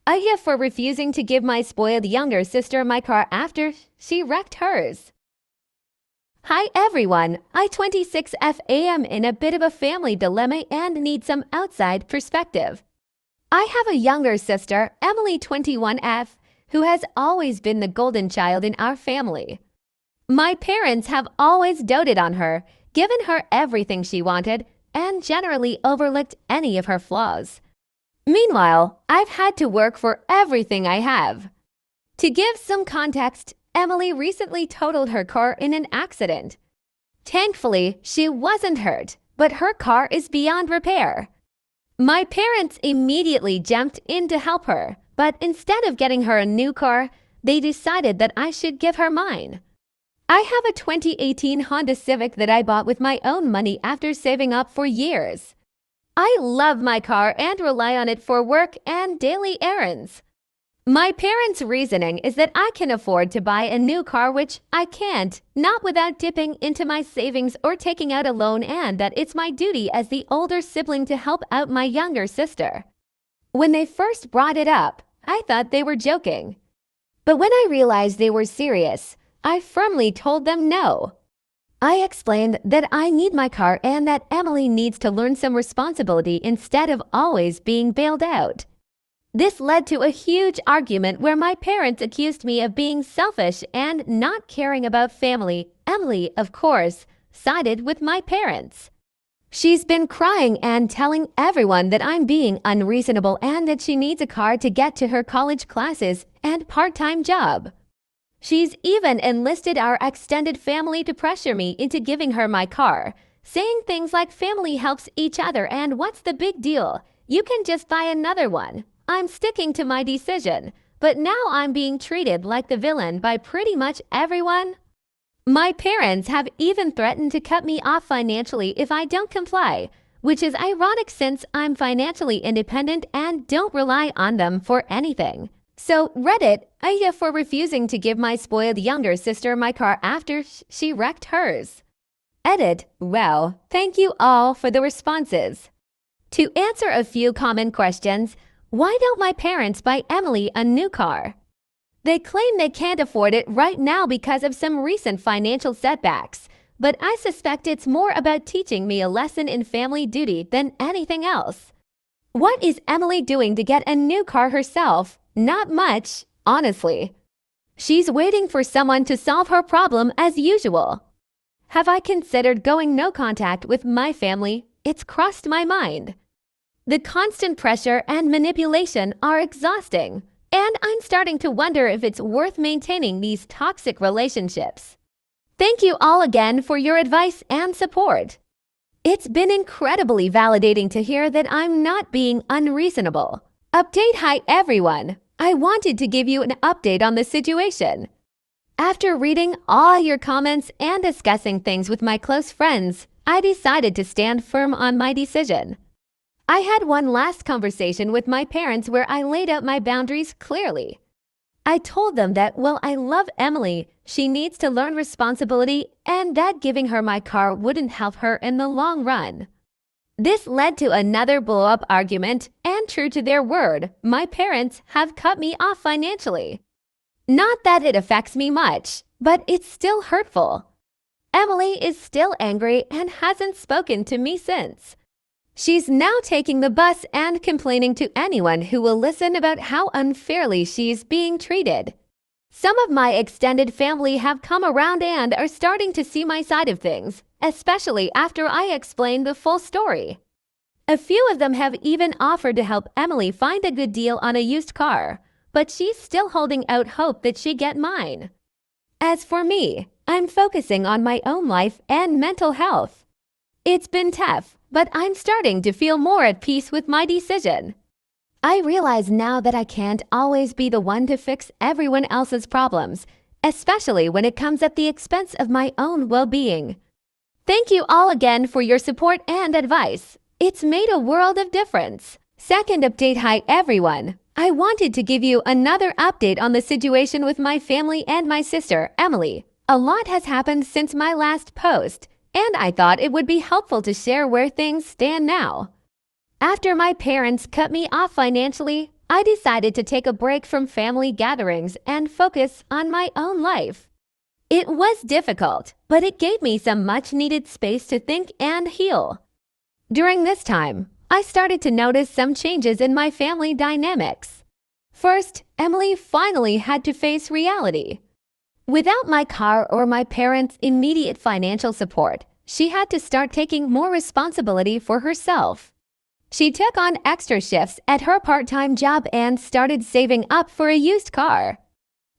AITA for refusing to give my spoiled younger sister my car after she wrecked hers. Hi everyone, I-26F am in a bit of a family dilemma and need some outside perspective. I have a younger sister, Emily 21F, who has always been the golden child in our family. My parents have always doted on her, given her everything she wanted, and generally overlooked any of her flaws. Meanwhile, I've had to work for everything I have. To give some context, Emily recently totaled her car in an accident. Thankfully, she wasn't hurt, but her car is beyond repair. My parents immediately jumped in to help her, but instead of getting her a new car, they decided that I should give her mine. I have a 2018 Honda Civic that I bought with my own money after saving up for years. I love my car and rely on it for work and daily errands. My parents' reasoning is that I can afford to buy a new car, which I can't, not without dipping into my savings or taking out a loan, and that it's my duty as the older sibling to help out my younger sister. When they first brought it up, I thought they were joking. But when I realized they were serious, I firmly told them no. I explained that I need my car and that Emily needs to learn some responsibility instead of always being bailed out. This led to a huge argument where my parents accused me of being selfish and not caring about family. Emily, of course, sided with my parents. She's been crying and telling everyone that I'm being unreasonable and that she needs a car to get to her college classes and part-time job. She's even enlisted our extended family to pressure me into giving her my car, saying things like family helps each other and what's the big deal? You can just buy another one. I'm sticking to my decision, but now I'm being treated like the villain by pretty much everyone. My parents have even threatened to cut me off financially if I don't comply, which is ironic since I'm financially independent and don't rely on them for anything. So Reddit, AITA for refusing to give my spoiled younger sister my car after she wrecked hers. Edit, wow, thank you all for the responses. To answer a few common questions, why don't my parents buy Emily a new car? They claim they can't afford it right now because of some recent financial setbacks, but I suspect it's more about teaching me a lesson in family duty than anything else. What is Emily doing to get a new car herself? Not much, honestly. She's waiting for someone to solve her problem as usual. Have I considered going no contact with my family? It's crossed my mind. The constant pressure and manipulation are exhausting, and I'm starting to wonder if it's worth maintaining these toxic relationships. Thank you all again for your advice and support. It's been incredibly validating to hear that I'm not being unreasonable. Update. Hi everyone. I wanted to give you an update on the situation. After reading all your comments and discussing things with my close friends, I decided to stand firm on my decision. I had one last conversation with my parents where I laid out my boundaries clearly. I told them that while I love Emily, she needs to learn responsibility and that giving her my car wouldn't help her in the long run. This led to another blow-up argument, and true to their word, my parents have cut me off financially. Not that it affects me much, but it's still hurtful. Emily is still angry and hasn't spoken to me since. She's now taking the bus and complaining to anyone who will listen about how unfairly she's being treated. Some of my extended family have come around and are starting to see my side of things, especially after I explained the full story. A few of them have even offered to help Emily find a good deal on a used car, but she's still holding out hope that she get mine. As for me, I'm focusing on my own life and mental health. It's been tough, but I'm starting to feel more at peace with my decision. I realize now that I can't always be the one to fix everyone else's problems, especially when it comes at the expense of my own well-being. Thank you all again for your support and advice. It's made a world of difference. Second update. Hi everyone. I wanted to give you another update on the situation with my family and my sister, Emily. A lot has happened since my last post, and I thought it would be helpful to share where things stand now. After my parents cut me off financially, I decided to take a break from family gatherings and focus on my own life. It was difficult, but it gave me some much-needed space to think and heal. During this time, I started to notice some changes in my family dynamics. First, Emily finally had to face reality. Without my car or my parents' immediate financial support, she had to start taking more responsibility for herself. She took on extra shifts at her part-time job and started saving up for a used car.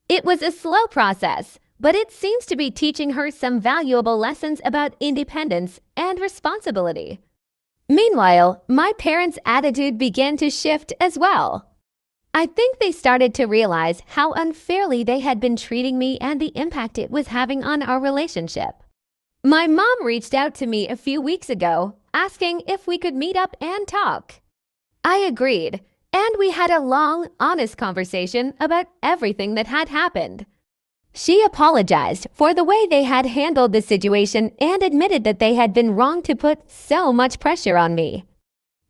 It was a slow process, but it seems to be teaching her some valuable lessons about independence and responsibility. Meanwhile, my parents' attitude began to shift as well. I think they started to realize how unfairly they had been treating me and the impact it was having on our relationship. My mom reached out to me a few weeks ago, asking if we could meet up and talk. I agreed, and we had a long, honest conversation about everything that had happened. She apologized for the way they had handled the situation and admitted that they had been wrong to put so much pressure on me.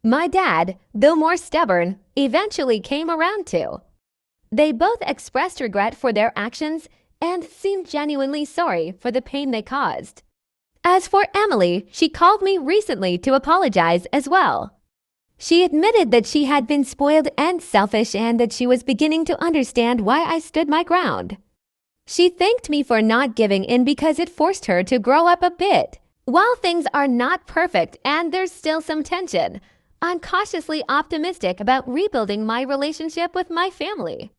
My dad, though more stubborn, eventually came around too. They both expressed regret for their actions and seemed genuinely sorry for the pain they caused. As for Emily, she called me recently to apologize as well. She admitted that she had been spoiled and selfish and that she was beginning to understand why I stood my ground. She thanked me for not giving in because it forced her to grow up a bit. While things are not perfect and there's still some tension, I'm cautiously optimistic about rebuilding my relationship with my family.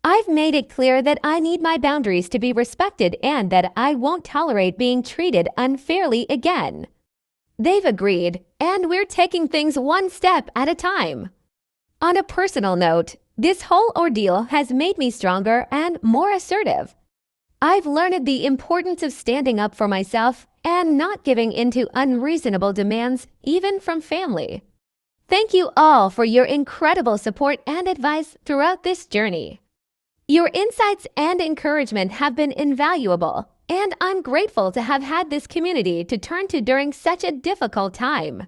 I've made it clear that I need my boundaries to be respected and that I won't tolerate being treated unfairly again. They've agreed, and we're taking things one step at a time. On a personal note, this whole ordeal has made me stronger and more assertive. I've learned the importance of standing up for myself and not giving in to unreasonable demands, even from family. Thank you all for your incredible support and advice throughout this journey. Your insights and encouragement have been invaluable, and I'm grateful to have had this community to turn to during such a difficult time.